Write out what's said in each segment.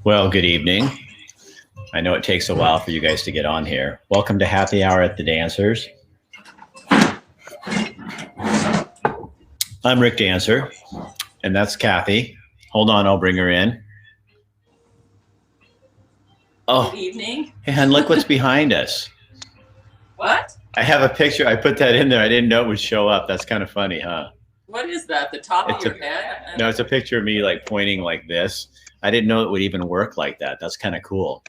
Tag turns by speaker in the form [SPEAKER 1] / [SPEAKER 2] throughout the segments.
[SPEAKER 1] Well, good evening. I know it takes a while for you guys to get on here. Welcome to Happy Hour at the Dancers. I'm Rick Dancer, and that's Kathy. Hold on, I'll bring her in. Oh,
[SPEAKER 2] good evening.
[SPEAKER 1] And look what's behind us.
[SPEAKER 2] What?
[SPEAKER 1] I have a picture. I put that in there. I didn't know it would show up. That's kind of funny, huh?
[SPEAKER 2] What is that? The top of your head?
[SPEAKER 1] No, it's a picture of me like pointing like this. I didn't know it would even work like that. That's kind of cool.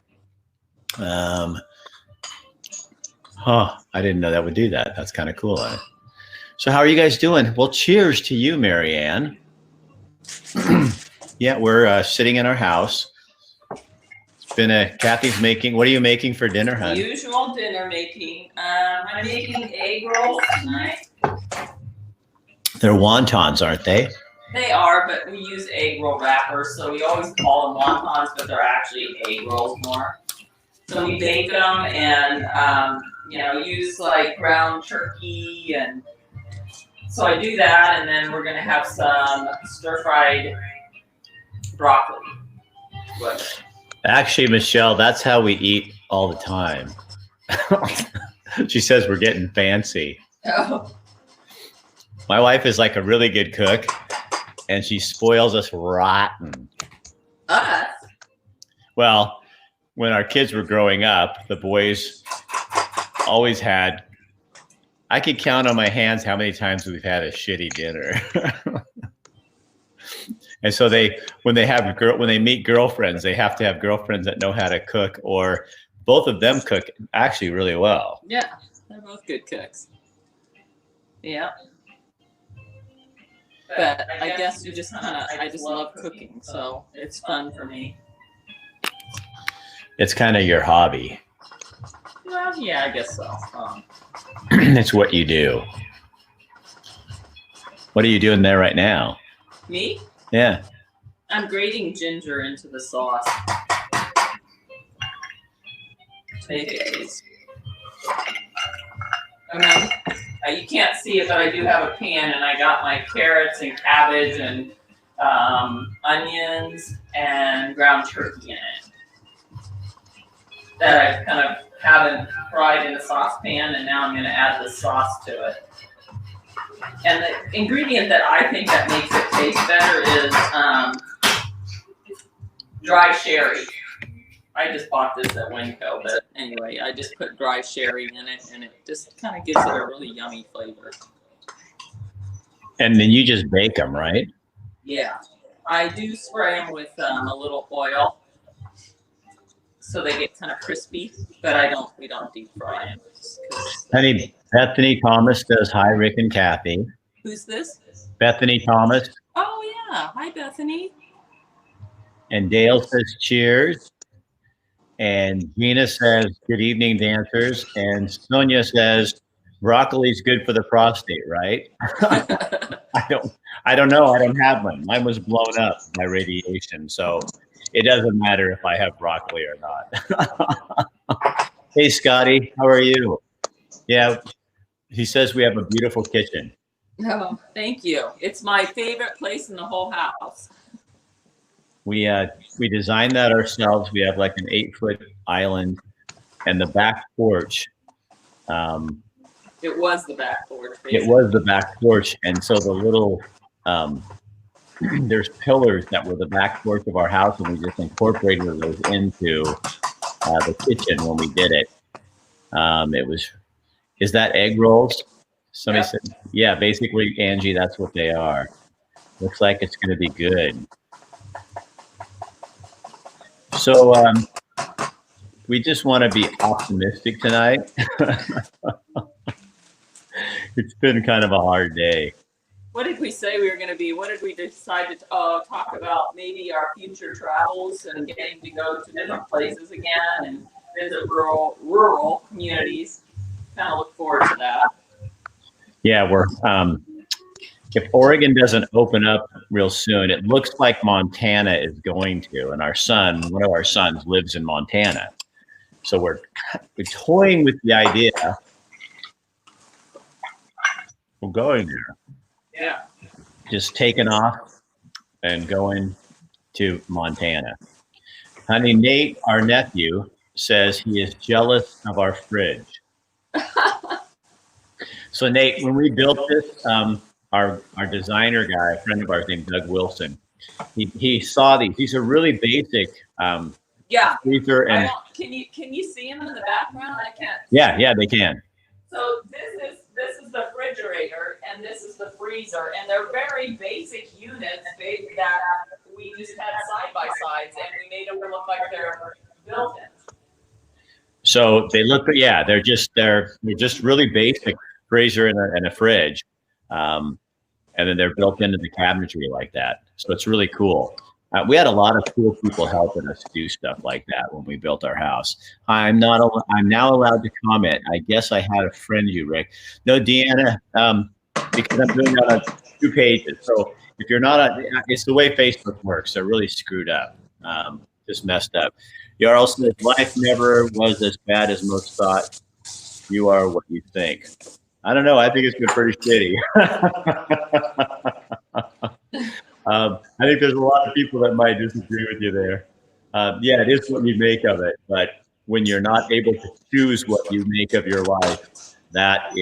[SPEAKER 1] I didn't know that would do that. That's kind of cool. So how are you guys doing? Well, cheers to you, Marianne. Yeah, we're sitting in our house. It's been Kathy's making. What are you making for dinner, hon?
[SPEAKER 2] Usual dinner making. I'm making egg rolls tonight.
[SPEAKER 1] They're wontons, aren't they?
[SPEAKER 2] They are, but we use egg roll wrappers, so we always call them wontons, but they're actually egg rolls more. So we bake them and use like ground turkey, and so I do that, and then we're gonna have some stir-fried broccoli.
[SPEAKER 1] Actually, Michelle, that's how we eat all the time. She says we're getting fancy.
[SPEAKER 2] Oh.
[SPEAKER 1] My wife is like a really good cook, and she spoils us rotten.
[SPEAKER 2] Us?
[SPEAKER 1] Well, when our kids were growing up, the boys always had, I could count on my hands how many times we've had a shitty dinner. And so when they meet girlfriends, they have to have girlfriends that know how to cook, or both of them cook actually really well.
[SPEAKER 2] Yeah, they're both good cooks. Yeah. But I guess you just I just love cooking, so it's fun for me.
[SPEAKER 1] It's kind of your hobby.
[SPEAKER 2] Well, yeah, I guess so.
[SPEAKER 1] It's what you do. What are you doing there right now?
[SPEAKER 2] Me?
[SPEAKER 1] Yeah.
[SPEAKER 2] I'm grating ginger into the sauce. You can't see it, but I do have a pan, and I got my carrots and cabbage and onions and ground turkey in it that I kind of haven't fried in a saucepan, and now I'm going to add the sauce to it. And the ingredient that I think that makes it taste better is dry sherry. I just bought this at Winco, but anyway, I just put dry sherry in it, and it just kind of gives it a really yummy flavor.
[SPEAKER 1] And then you just bake them, right?
[SPEAKER 2] Yeah. I do spray them with a little oil so they get kind of crispy, but we don't deep fry them.
[SPEAKER 1] Honey, Bethany Thomas does Hi, Rick and Kathy.
[SPEAKER 2] Who's this?
[SPEAKER 1] Bethany Thomas.
[SPEAKER 2] Oh, yeah. Hi, Bethany.
[SPEAKER 1] And Dale says cheers. And Gina says, good evening, dancers. And Sonia says, broccoli's good for the prostate, right? I don't know. I don't have one. Mine was blown up by radiation. So it doesn't matter if I have broccoli or not. Hey, Scotty, how are you? Yeah, he says we have a beautiful kitchen.
[SPEAKER 2] Oh, thank you. It's my favorite place in the whole house.
[SPEAKER 1] We designed that ourselves. We have like an 8-foot island, and the back porch.
[SPEAKER 2] It was the back porch. Basically.
[SPEAKER 1] It was the back porch, and so the little there's pillars that were the back porch of our house, and we just incorporated those into the kitchen when we did it. Is that egg rolls? Somebody said, yeah, basically, Angie, that's what they are. Looks like it's going to be good. So we just want to be optimistic tonight. It's been kind of a hard day.
[SPEAKER 2] What did we say we were going to be? What did we decide to talk about? Maybe our future travels and getting to go to different places again and visit rural communities. Kind of look forward to that.
[SPEAKER 1] Yeah, if Oregon doesn't open up real soon, it looks like Montana is going to, and one of our sons lives in Montana. So we're toying with the idea of going there.
[SPEAKER 2] Yeah.
[SPEAKER 1] Just taking off and going to Montana. Honey, Nate, our nephew, says he is jealous of our fridge. So Nate, when we built this, our designer guy, a friend of ours named Doug Wilson, he saw these. These are really basic
[SPEAKER 2] Yeah.
[SPEAKER 1] freezer
[SPEAKER 2] I
[SPEAKER 1] and
[SPEAKER 2] don't, can you see them in the background? I can't.
[SPEAKER 1] yeah, they can.
[SPEAKER 2] So this is the refrigerator and this is the freezer, and they're very basic units that we just had side by sides, and we made them look like they're built-in.
[SPEAKER 1] So they look, yeah, they're just really basic freezer and a fridge, and then they're built into the cabinetry like that. So it's really cool. We had a lot of cool people helping us do stuff like that when we built our house. I'm now allowed to comment. I guess I had a friend you, Rick. No, Deanna, because I'm doing that on 2 pages. So if you're not on, it's the way Facebook works. They're really screwed up, just messed up. Jarl says, life never was as bad as most thought. You are what you think. I don't know. I think it's been pretty shitty. I think there's a lot of people that might disagree with you there. Yeah, it is what you make of it. But when you're not able to choose what you make of your life, that's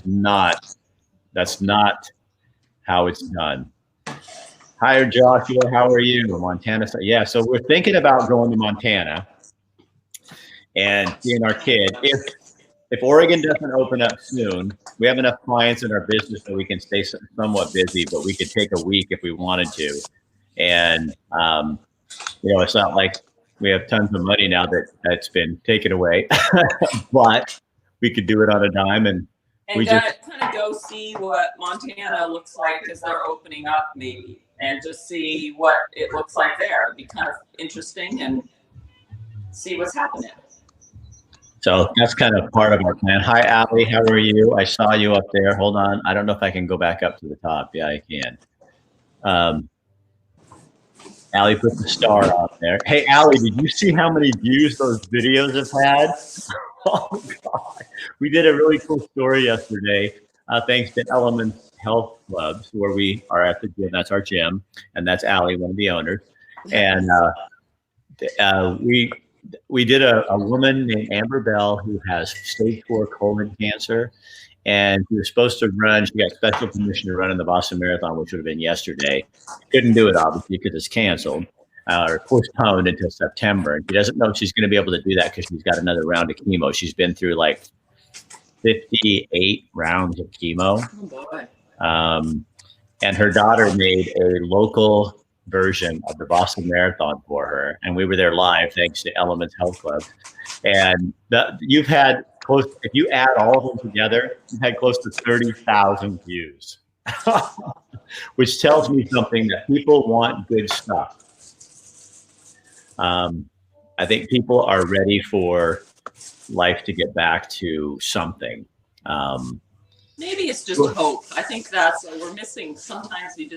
[SPEAKER 1] not how it's done. Hi, Joshua. How are you? Montana. Yeah, so we're thinking about going to Montana and seeing our kid. If Oregon doesn't open up soon, we have enough clients in our business that we can stay somewhat busy, but we could take a week if we wanted to. And, it's not like we have tons of money now that's been taken away, but we could do it on a dime. And we just
[SPEAKER 2] kind of go see what Montana looks like because they're opening up maybe, and just see what it looks like there. It'd be kind of interesting and see what's happening.
[SPEAKER 1] So that's kind of part of our plan. Hi, Allie. How are you? I saw you up there. Hold on. I don't know if I can go back up to the top. Yeah, I can. Allie put the star out there. Hey, Allie, did you see how many views those videos have had? Oh, God. We did a really cool story yesterday, thanks to Elements Health Clubs, where we are at the gym. That's our gym, and that's Allie, one of the owners. And we did a woman named Amber Bell who has stage 4 colon cancer, and she was supposed to run. She got special permission to run in the Boston Marathon, which would have been yesterday. Couldn't do it, obviously, because it's canceled or postponed until September. And she doesn't know if she's going to be able to do that because she's got another round of chemo. She's been through like 58 rounds of chemo.
[SPEAKER 2] Oh, boy.
[SPEAKER 1] And her daughter made a local version of the Boston Marathon for her, and we were there live thanks to Elements Health Club. And you've had close, if you add all of them together, you've had close to 30,000 views, which tells me something, that people want good stuff. I think people are ready for life to get back to something.
[SPEAKER 2] Maybe it's just hope. I think that's what we're missing. Sometimes you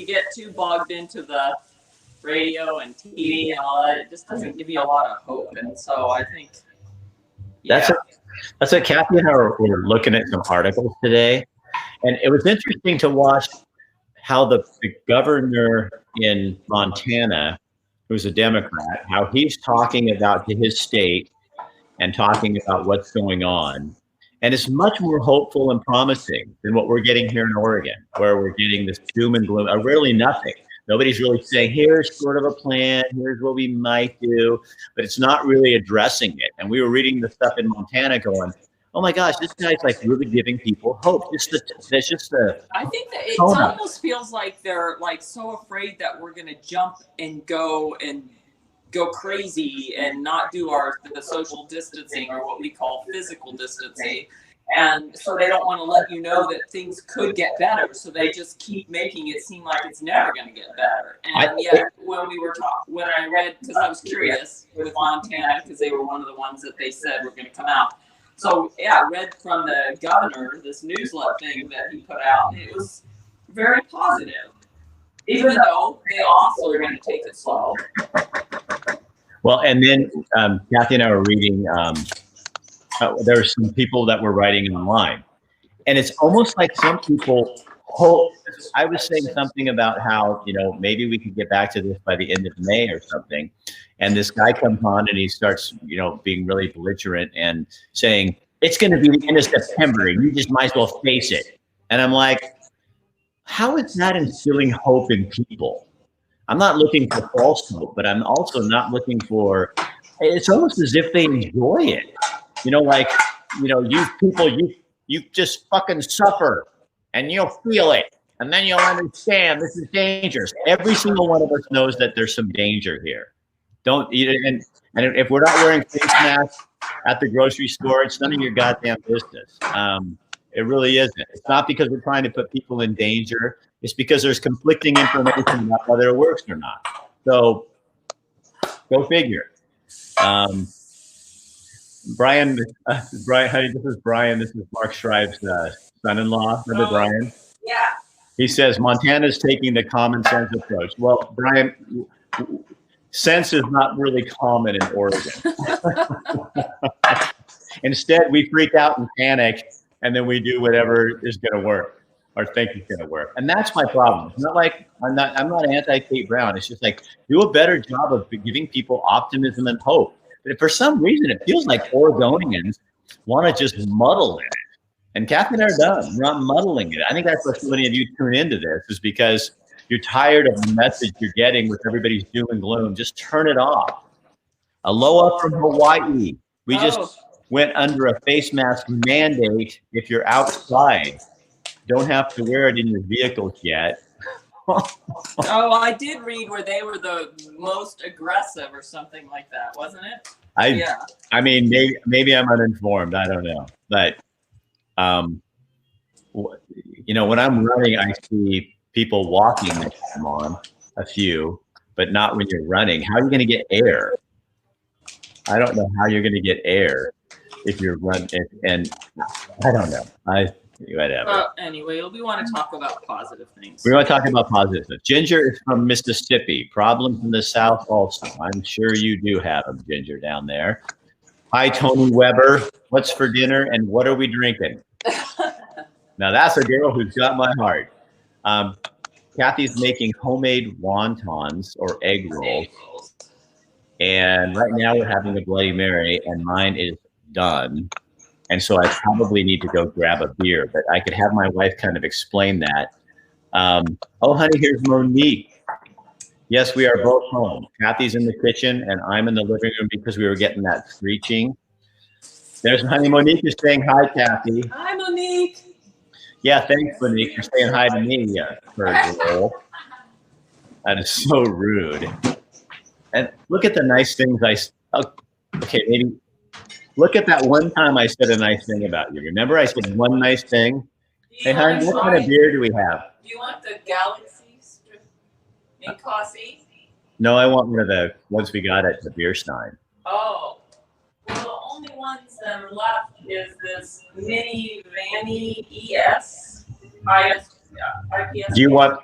[SPEAKER 2] get too bogged into the radio and TV and all that. It just doesn't give you a lot of hope. And so I think, yeah.
[SPEAKER 1] That's what Kathy and I were looking at some articles today. And it was interesting to watch how the governor in Montana, who's a Democrat, how he's talking about his state and talking about what's going on. And it's much more hopeful and promising than what we're getting here in Oregon, where we're getting this doom and gloom, or really nothing. Nobody's really saying, here's sort of a plan, here's what we might do, but it's not really addressing it. And we were reading the stuff in Montana going, oh my gosh, this guy's like really giving people hope. I think
[SPEAKER 2] that it almost feels like they're like so afraid that we're going to jump and go crazy and not do the social distancing, or what we call physical distancing. And so they don't want to let you know that things could get better. So they just keep making it seem like it's never going to get better. And yet when I read, because I was curious with Montana, because they were one of the ones that they said were going to come out. So yeah, I read from the governor, this newsletter thing that he put out, and it was very positive, even though they also are going to take it slow.
[SPEAKER 1] Well, and then Kathy and I were reading, there were some people that were writing online. And it's almost like some people hope. I was saying something about how, maybe we could get back to this by the end of May or something. And this guy comes on and he starts, being really belligerent and saying, it's going to be the end of September and you just might as well face it. And I'm like, how is that instilling hope in people? I'm not looking for false hope, but I'm also not looking for, it's almost as if they enjoy it. You people, you just fucking suffer and you'll feel it. And then you'll understand this is dangerous. Every single one of us knows that there's some danger here. And if we're not wearing face masks at the grocery store, it's none of your goddamn business. It really isn't. It's not because we're trying to put people in danger. It's because there's conflicting information about whether it works or not. So go figure. Brian, honey, this is Brian. This is Mark Schreiber's son-in-law. Remember Brian?
[SPEAKER 2] Yeah.
[SPEAKER 1] He says Montana's taking the common sense approach. Well, Brian, sense is not really common in Oregon. Instead, we freak out and panic, and then we do whatever is going to work or think is going to work. And that's my problem. It's not like I'm not anti-Kate Brown. It's just like, do a better job of giving people optimism and hope. But for some reason, it feels like Oregonians want to just muddle in it. And Kathy and I are done. We're not muddling it. I think that's why so many of you tune into this, is because you're tired of the message you're getting with everybody's doom and gloom. Just turn it off. Aloha from Hawaii. We just went under a face mask mandate. If you're outside, don't have to wear it in your vehicles yet.
[SPEAKER 2] I did read where they were the most aggressive or something like that, wasn't it?
[SPEAKER 1] I mean, maybe I'm uninformed. I don't know. But, when I'm running, I see people walking that I'm on, a few, but not when you're running. How are you going to get air? I don't know how you're going to get air if you're running. And I don't know. Whatever.
[SPEAKER 2] Anyway, we want to talk about positive things.
[SPEAKER 1] We want to talk about positive stuff. Ginger is from Mississippi. Problems in the South also. I'm sure you do have them, Ginger, down there. Hi, Tony Weber. What's for dinner and what are we drinking? Now, that's a girl who's got my heart. Kathy's making homemade wontons or egg rolls. And right now we're having a Bloody Mary and mine is done. And so I probably need to go grab a beer, but I could have my wife kind of explain that. Oh, honey, here's Monique. Yes, we are both home. Kathy's in the kitchen and I'm in the living room because we were getting that screeching. There's honey. Monique is saying hi, Kathy.
[SPEAKER 2] Hi, Monique.
[SPEAKER 1] Yeah, thanks, Monique, for saying hi to me, girl. That is so rude. And look at the nice things okay, maybe. Look at that one time I said a nice thing about you. Remember I said one nice thing? Hey, honey, what kind of beer do we have?
[SPEAKER 2] Do you want the Galaxy in coffee?
[SPEAKER 1] No, I want one of the ones we got at the Beer Stein.
[SPEAKER 2] Oh. Well, the only ones that are left is this mini Vanny IPS.
[SPEAKER 1] Do you want,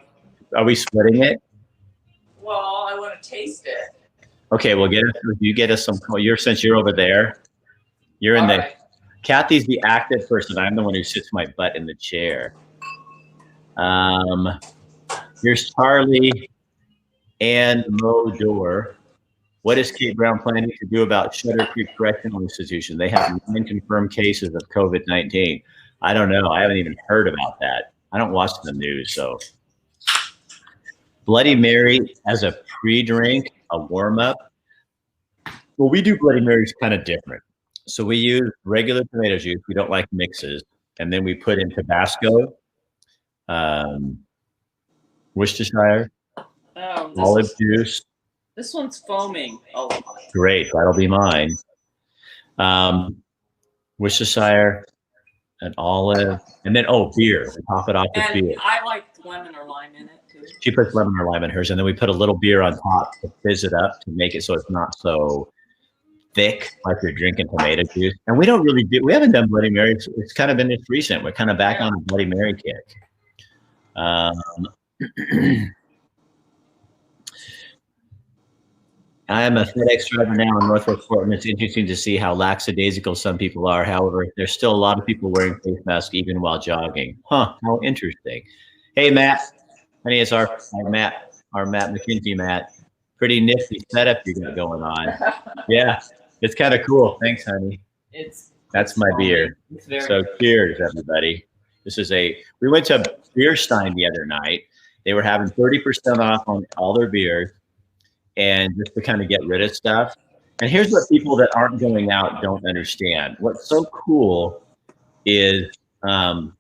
[SPEAKER 1] are we splitting it?
[SPEAKER 2] Well, I want to taste it.
[SPEAKER 1] Okay, well, you get us some, since you're over there. You're in the, Kathy's the active person. I'm the one who sits my butt in the chair. Here's Charlie and Mo Door. What is Kate Brown planning to do about Shutter Creek Correctional Institution? They have 9 confirmed cases of COVID-19. I don't know. I haven't even heard about that. I don't watch the news, so. Bloody Mary as a pre-drink, a warm-up. Well, we do Bloody Marys kind of different. So we use regular tomato juice. We don't like mixes. And then we put in Tabasco, Worcestershire, olive juice.
[SPEAKER 2] This one's foaming. Oh,
[SPEAKER 1] great. That'll be mine. Worcestershire, an olive, and then, beer. We top it off with beer.
[SPEAKER 2] I like lemon or lime in it, too.
[SPEAKER 1] She puts lemon or lime in hers. And then we put a little beer on top to fizz it up to make it so it's not so thick, like you're drinking tomato juice. And we haven't done Bloody Mary. It's kind of been just recent. We're kind of back on the Bloody Mary kick. I am a FedEx driver now in Northwest Portland. It's interesting to see how lackadaisical some people are. However, there's still a lot of people wearing face masks even while jogging. Huh, how interesting. Hey, Matt. Honey, it's our Matt McKinsey, Matt. Pretty nifty setup you got going on. Yeah, it's kind of cool. Thanks, honey. That's my beer. So cheers, everybody. We went to Beer Stein the other night. They were having 30% off on all their beers, and just to kind of get rid of stuff. And here's what people that aren't going out don't understand. What's so cool is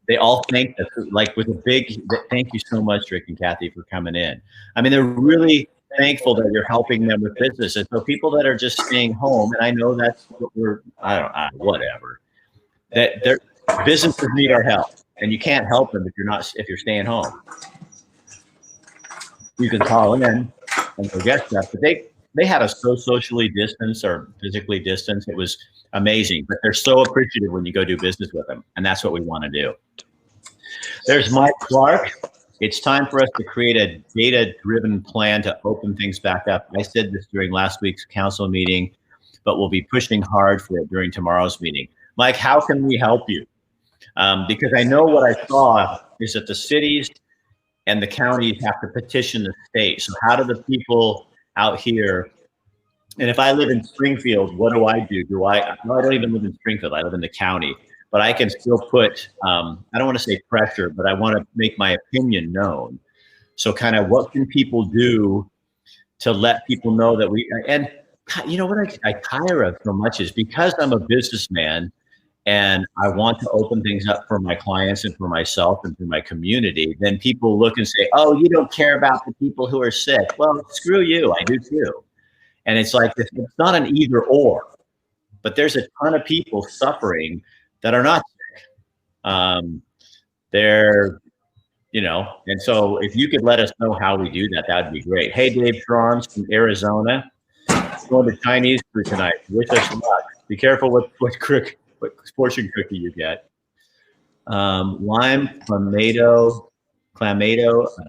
[SPEAKER 1] they all thank us, like with a big thank you so much, Rick and Kathy, for coming in. I mean, they're really thankful that you're helping them with business. And so people that are just staying home, and I know that's what whatever, that their businesses need our help, and you can't help them if you're staying home. You can call in and go get stuff, but they had us so socially distanced or physically distanced. It was amazing, but they're so appreciative when you go do business with them, and that's what we want to do. There's Mike Clark. It's time for us to create a data-driven plan to open things back up. I said this during last week's council meeting, but we'll be pushing hard for it during tomorrow's meeting. Mike, how can we help you? Because I know what I saw is that the cities and the counties have to petition the state. So how do the people out here, and if I live in Springfield, what do? I don't even live in Springfield, I live in the county, but I can still put, I don't want to say pressure, but I want to make my opinion known. So kind of what can people do to let people know that and you know what I tire of so much is because I'm a businessman and I want to open things up for my clients and for myself and for my community, then people look and say, oh, you don't care about the people who are sick. Well, screw you, I do too. And it's like, it's not an either or, but there's a ton of people suffering that are not sick. They're, and so if you could let us know how we do that, that'd be great. Hey, Dave Trons from Arizona, going to Chinese food tonight. Wish us luck. Be careful what portion cookie you get. Lime, clamato,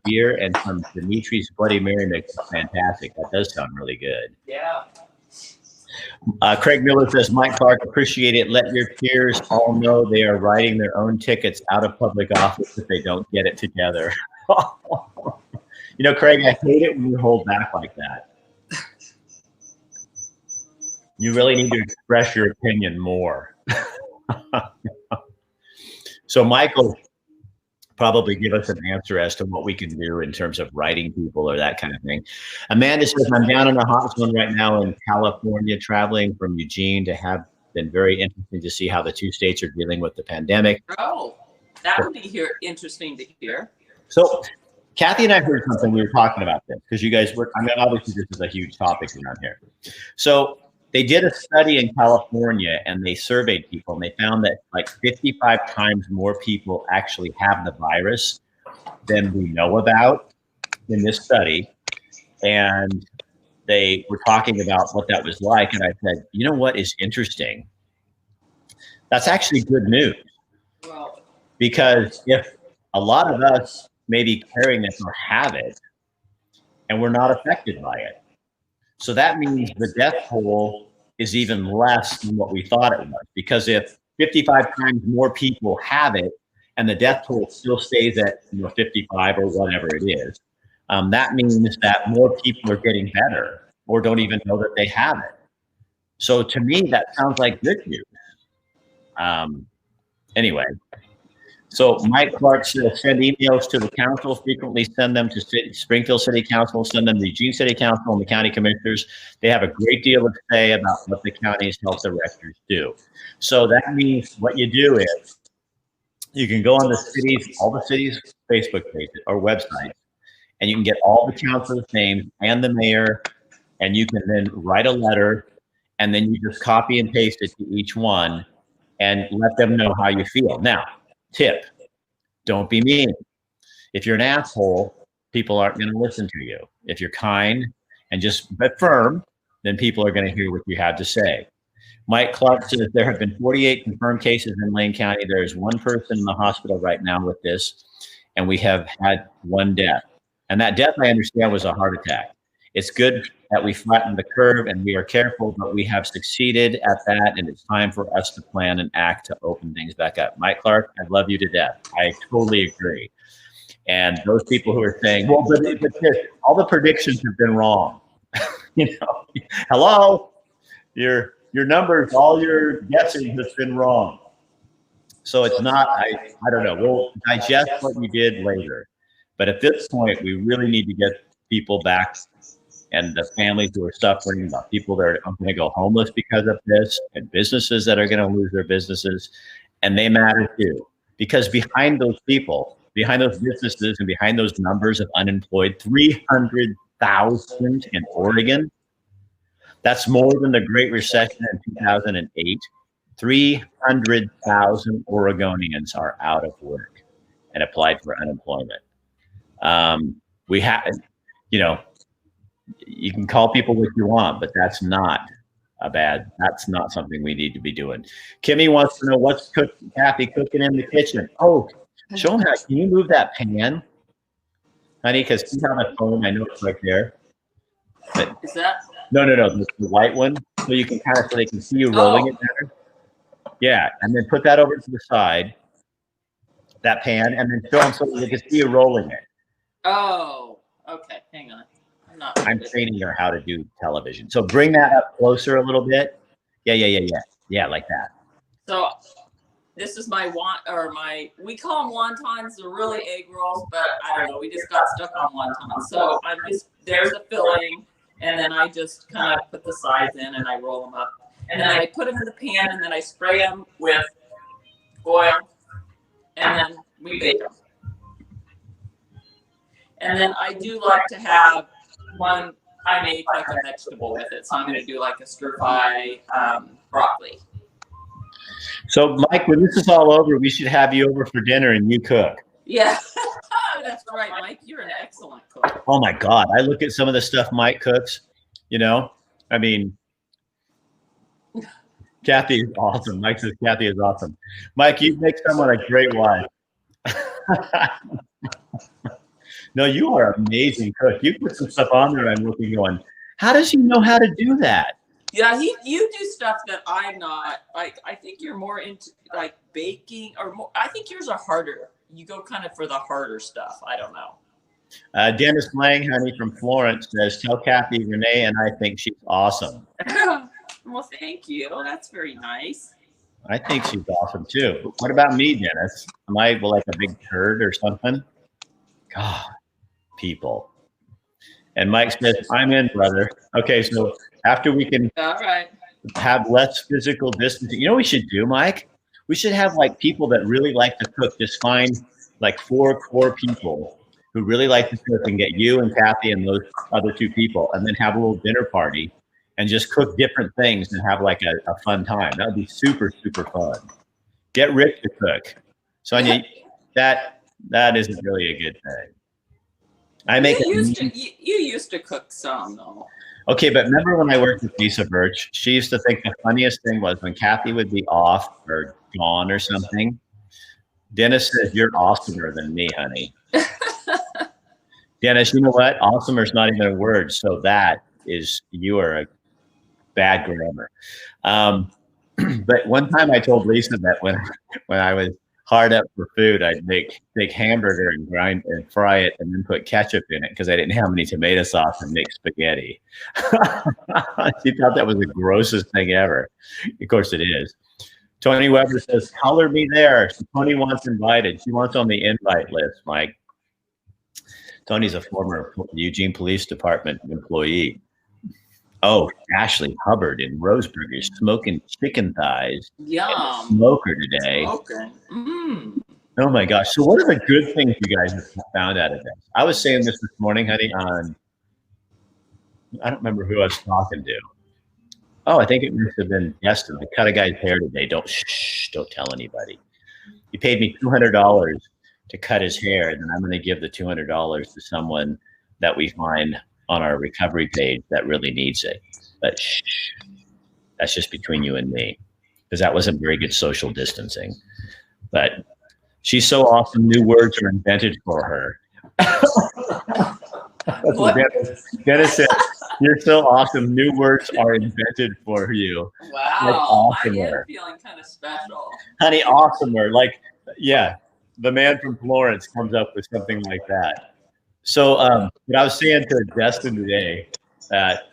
[SPEAKER 1] beer, and some Dimitri's Bloody Mary mix is fantastic. That does sound really good.
[SPEAKER 2] Yeah.
[SPEAKER 1] Craig Miller says, Mike Clark, appreciate it. Let your peers all know they are writing their own tickets out of public office if they don't get it together. Craig, I hate it when you hold back like that. You really need to express your opinion more. So Michael probably give us an answer as to what we can do in terms of writing people or that kind of thing. Amanda says, I'm down in the hot zone right now in California, traveling from Eugene to have been very interesting to see how the two states are dealing with the pandemic.
[SPEAKER 2] Oh, that would be interesting to hear.
[SPEAKER 1] So Kathy and I heard something, we were talking about this because you guys were, obviously this is a huge topic around here. So they did a study in California and they surveyed people and they found that like 55 times more people actually have the virus than we know about in this study. And they were talking about what that was like. And I said, you know what is interesting? That's actually good news.
[SPEAKER 2] Well,
[SPEAKER 1] because if a lot of us may be carrying it or have it and we're not affected by it, so that means the death toll is even less than what we thought it was. Because if 55 times more people have it and the death toll still stays at 55 or whatever it is, that means that more people are getting better or don't even know that they have it. So to me, that sounds like good news. Anyway. So Mike Clark says, send emails to the council, frequently send them to Springfield City Council, send them to Eugene City Council and the county commissioners. They have a great deal to say about what the county's health directors do. So that means what you do is you can go on all the cities' Facebook pages or websites, and you can get all the councilors' names and the mayor, and you can then write a letter, and then you just copy and paste it to each one and let them know how you feel. Now, tip, don't be mean. If you're an asshole, people aren't going to listen to you. If you're kind and but firm, then people are going to hear what you have to say. Mike Clark says there have been 48 confirmed cases in Lane County. There is one person in the hospital right now with this, and we have had one death. And that death, I understand, was a heart attack. It's good that we flatten the curve and we are careful, but we have succeeded at that, and it's time for us to plan and act to open things back up. Mike Clark, I love you to death. I totally agree. And those people who are saying, well, but all the predictions have been wrong. Hello, your numbers, all your guessing has been wrong. So it's not, I don't know. We'll digest what you did later. But at this point, we really need to get people back, and the families who are suffering, about people that are going to go homeless because of this, and businesses that are going to lose their businesses. And they matter too, because behind those people, behind those businesses, and behind those numbers of unemployed, 300,000 in Oregon, that's more than the Great Recession in 2008. 300,000 Oregonians are out of work and applied for unemployment. We have, you can call people what you want, but that's not something we need to be doing. Kimmy wants to know what's Kathy cooking in the kitchen. Oh, show them how. Can you move that pan, honey? Because she's on the phone. I know it's right there. But
[SPEAKER 2] Is that?
[SPEAKER 1] No, the white one. So you can so they can see you rolling it there. Yeah, and then put that over to the side, that pan, and then show them so they can see you rolling it.
[SPEAKER 2] Oh, okay. Hang on.
[SPEAKER 1] I'm training her how to do television. So bring that up closer a little bit. Yeah, like that. So
[SPEAKER 2] this is my we call them wontons. They're really egg rolls, but I don't know. We just got stuck on wontons. So there's the filling, and then I just kind of put the sides in and I roll them up. And then I put them in the pan, and then I spray them with oil, and then we bake them. And then I do like to have one, I make like a vegetable with it. So I'm going to do like a stir fry broccoli.
[SPEAKER 1] So Mike, when this is all over, we should have you over for dinner and you cook.
[SPEAKER 2] Yeah, that's right, Mike. You're an excellent cook.
[SPEAKER 1] Oh my God. I look at some of the stuff Mike cooks, I mean, Kathy is awesome. Mike says Kathy is awesome. Mike, you make someone a great wife. No, you are an amazing cook. You put some stuff on there and I'm looking going, how does he know how to do that?
[SPEAKER 2] Yeah, you do stuff that I'm not. Like, I think you're more into like baking or more. I think yours are harder. You go kind of for the harder stuff. I don't know.
[SPEAKER 1] Dennis Lang, honey, from Florence says, tell Kathy, Renee, and I think she's awesome.
[SPEAKER 2] Well, thank you. That's very nice.
[SPEAKER 1] I think she's awesome too. What about me, Dennis? Am I like a big turd or something? God, people. And Mike says, I'm in, brother. Okay, so after we can have less physical distancing, you know what we should do, Mike? We should have like people that really like to cook. Just find like 4 core people who really like to cook and get you and Kathy and those other 2 people, and then have a little dinner party and just cook different things and have like a fun time. That would be super, super fun. Get Rick to cook. Sonia, that isn't really a good thing.
[SPEAKER 2] You used to cook some though.
[SPEAKER 1] Okay, but remember when I worked with Lisa Birch, she used to think the funniest thing was when Kathy would be off or gone or something. Dennis says, you're awesomer than me, honey. Dennis, you know what? Awesomer is not even a word. So you are a bad grammar. But one time I told Lisa that when I was hard up for food, I'd make hamburger and grind and fry it and then put ketchup in it because I didn't have any tomato sauce and make spaghetti. She thought that was the grossest thing ever. Of course it is. Tony Weber says, color me there. So Tony wants invited. She wants on the invite list, Mike. Tony's a former Eugene Police Department employee. Oh, Ashley Hubbard in Roseburg is smoking chicken thighs.
[SPEAKER 2] Yum.
[SPEAKER 1] Smoker today.
[SPEAKER 2] Smoking. Mm.
[SPEAKER 1] Oh my gosh. So what are the good things you guys have found out of this? I was saying this morning, honey, I don't remember who I was talking to. Oh, I think it must have been Destin. I cut a guy's hair today. Don't tell anybody. He paid me $200 to cut his hair, and then I'm going to give the $200 to someone that we find on our recovery page that really needs it. But that's just between you and me, because that wasn't very good social distancing. But she's so awesome. New words are invented for her. Dennis said, you're so awesome. New words are invented for you.
[SPEAKER 2] Wow. I am feeling kind of special.
[SPEAKER 1] Honey, awesomer. Like, yeah. the man from Florence comes up with something like that. So, what I was saying to Justin today, that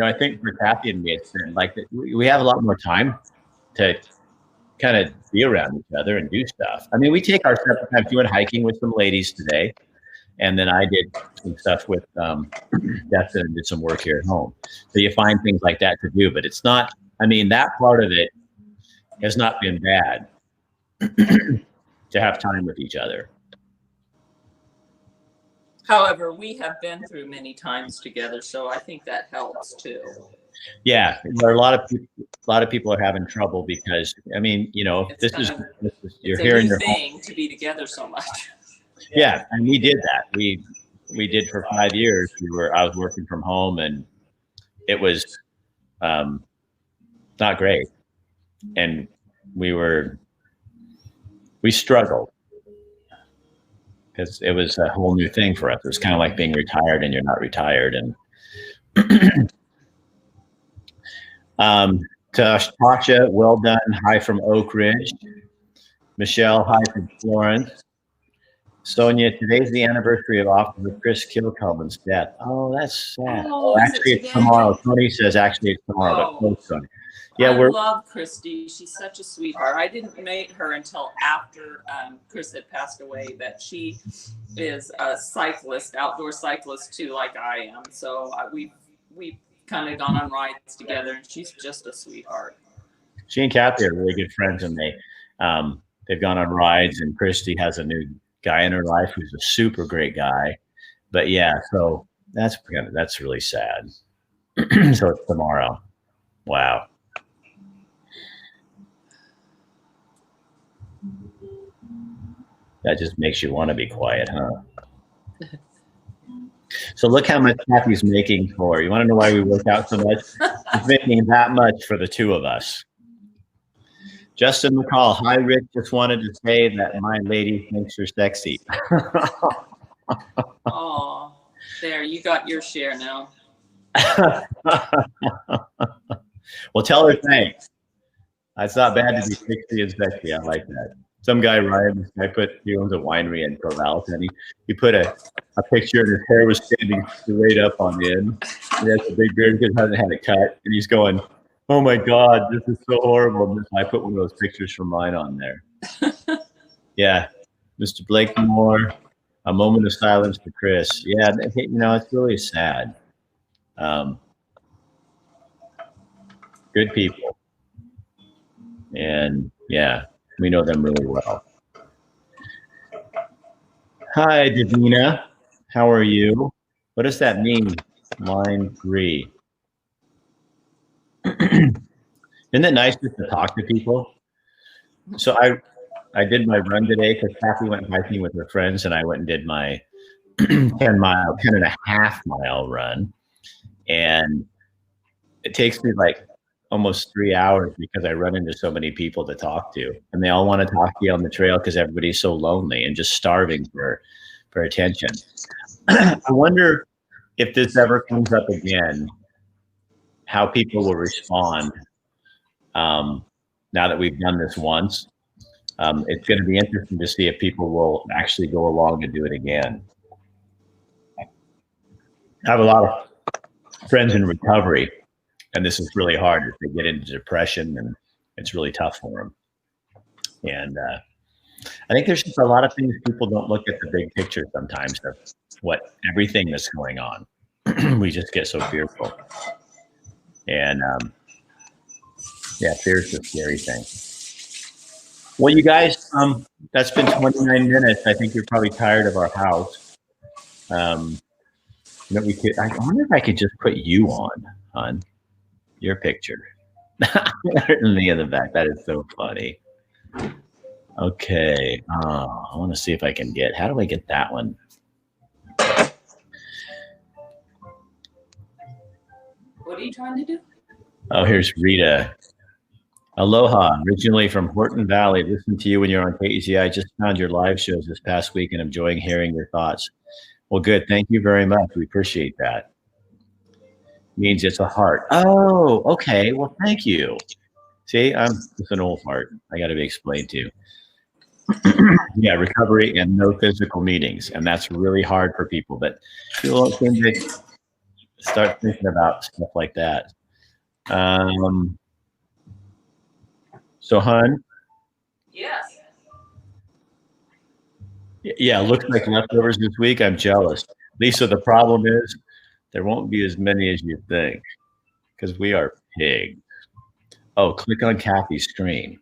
[SPEAKER 1] I think for Kathy and me, it's been like that we have a lot more time to kind of be around each other and do stuff. I mean, we take our separate time. We went hiking with some ladies today, and then I did some stuff with Justin and did some work here at home. So you find things like that to do, but it's not. I mean, that part of it has not been bad to have time with each other.
[SPEAKER 2] However, we have been through many times together, so I think that helps too.
[SPEAKER 1] Yeah, there are a lot of people are having trouble because I mean, this is you're hearing your
[SPEAKER 2] thing to be together so much.
[SPEAKER 1] Yeah, and we did that. We did for 5 years. I was working from home, and it was not great, and we struggled because it was a whole new thing for us. It was kind of like being retired and you're not retired. And Tasha, well done. Hi from Oak Ridge. Michelle, hi from Florence. Sonia, today's the anniversary of Officer Chris Kilcullen's death. Oh, that's sad.
[SPEAKER 2] Oh,
[SPEAKER 1] actually, it's tomorrow. Tony says actually it's tomorrow, but close, Sonia. Yeah,
[SPEAKER 2] I love Christy. She's such a sweetheart. I didn't meet her until after Chris had passed away, but she is a cyclist, outdoor cyclist too, like I am. So we've kind of gone on rides together, and she's just a sweetheart.
[SPEAKER 1] She and Kathy are really good friends, and they've gone on rides. And Christy has a new guy in her life who's a super great guy. But yeah, so that's really sad. So it's tomorrow. Wow. That just makes you want to be quiet, huh? So look how much Kathy's making for. You want to know why we work out so much? She's making that much for the two of us. Justin McCall, hi Rick, just wanted to say that my lady thinks you're sexy.
[SPEAKER 2] Oh, there, you got your share now.
[SPEAKER 1] Well, tell her thanks. It's not bad to be 60 and sexy. I like that. Some guy, Ryan, he owns a winery in Corvallis, and he put a picture, and his hair was standing straight up on the end. He has a big beard because he hasn't had it cut, and he's going, "Oh my God, this is so horrible." And I put one of those pictures from mine on there. Yeah, Mr. Blakemore, a moment of silence for Chris. Yeah, it's really sad. Good people, and yeah. We know them really well. Hi, Davina. How are you? What does that mean? Line 3. Isn't it nice just to talk to people? So I did my run today because Kathy went hiking with her friends, and I went and did my 10.5-mile run. And it takes me like almost 3 hours because I run into so many people to talk to, and they all want to talk to you on the trail because everybody's so lonely and just starving for attention. I wonder if this ever comes up again, how people will respond now that we've done this once. It's going to be interesting to see if people will actually go along and do it again. I have a lot of friends in recovery, and this is really hard if they get into depression, and it's really tough for them. And I think there's just a lot of things people don't look at the big picture sometimes of everything that's going on. We just get so fearful. And fear's a scary thing. Well, you guys, that's been 29 minutes. I think you're probably tired of our house. I wonder if I could just put you on your picture. Me in the back. That is so funny. Okay. I want to see if I can how do I get that one?
[SPEAKER 2] What are you trying to do?
[SPEAKER 1] Oh, here's Rita. Aloha, originally from Horton Valley. Listen to you when you're on KEZI. I just found your live shows this past week and enjoying hearing your thoughts. Well, good. Thank you very much. We appreciate that. Means it's a heart. Oh, okay. Well, thank you. See, I'm just an old heart. I got to be explained to. Yeah, recovery and no physical meetings, and that's really hard for people. But people don't seem to start thinking about stuff like that. So, hun,
[SPEAKER 2] Yes.
[SPEAKER 1] yeah, looks like leftovers this week. I'm jealous. Lisa, the problem is there won't be as many as you think because we are pigs. Oh, click on Kathy's stream.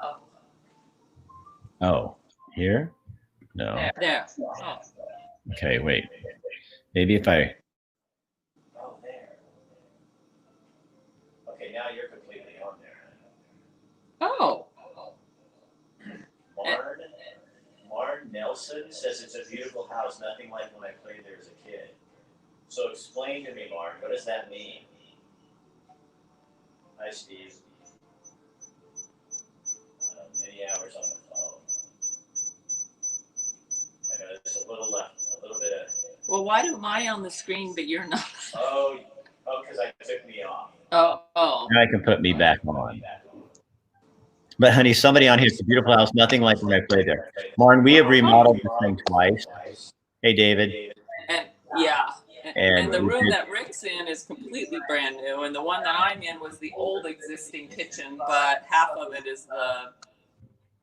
[SPEAKER 2] Oh,
[SPEAKER 1] Oh, here? No.
[SPEAKER 2] there. Oh.
[SPEAKER 1] Okay, wait. Maybe if I.
[SPEAKER 3] Oh, there. Okay, now you're completely on there.
[SPEAKER 2] Oh.
[SPEAKER 3] Marn Nelson says it's a beautiful house, nothing like when I played there as a kid. So explain to me, Marn, what does that mean? Hi, Steve. Many hours on the phone. I know there's a little bit of.
[SPEAKER 2] Well, why am I on the screen but you're not?
[SPEAKER 3] Oh, because I took me off.
[SPEAKER 2] Oh.
[SPEAKER 1] Now I can put me back on. But honey, somebody on here, it's a beautiful house, nothing like when I played there. Marn, we have remodeled this thing twice. Hey, David.
[SPEAKER 2] And yeah.
[SPEAKER 1] And
[SPEAKER 2] And the
[SPEAKER 1] we
[SPEAKER 2] room
[SPEAKER 1] did-
[SPEAKER 2] that Rick's in is completely brand new, and the one that I'm in was the old existing kitchen, but half of it is the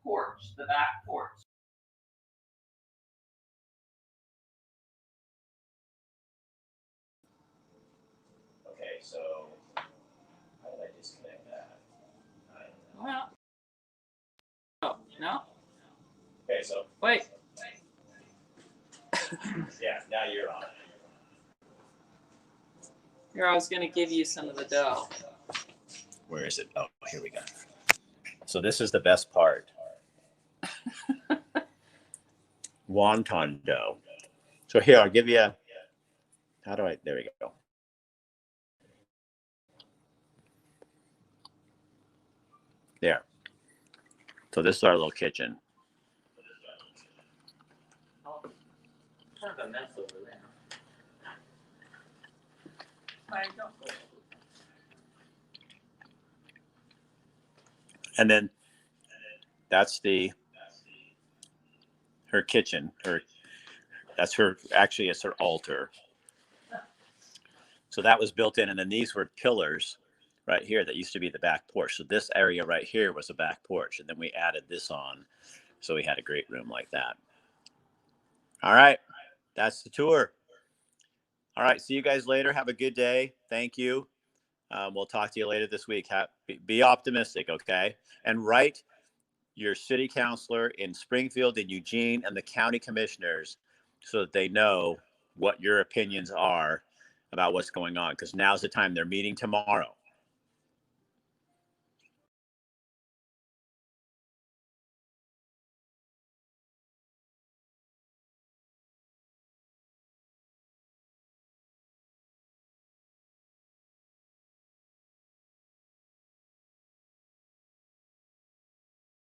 [SPEAKER 2] porch, the back porch.
[SPEAKER 3] Okay, so how did I disconnect that? I don't know.
[SPEAKER 2] Well, oh, no,
[SPEAKER 3] Okay, so
[SPEAKER 2] wait.
[SPEAKER 3] yeah, now you're on.
[SPEAKER 2] Here, I was going to give you some of the dough.
[SPEAKER 1] Where is it? Oh, here we go. So this is the best part. Wonton dough. So here, I'll give you a, how do I, there we go. There. So this is our little kitchen.
[SPEAKER 2] Kind of a mess over there.
[SPEAKER 1] And then that's her kitchen. That's her, actually it's her altar. So that was built in, and then these were pillars right here that used to be the back porch. So this area right here was the back porch, and then we added this on. So we had a great room like that. All right, that's the tour. All right, see you guys later. Have a good day. Thank you. We'll talk to you later this week. Be optimistic, okay? And write your city councilor in Springfield and Eugene and the county commissioners so that they know what your opinions are about what's going on, because now's the time. They're meeting tomorrow.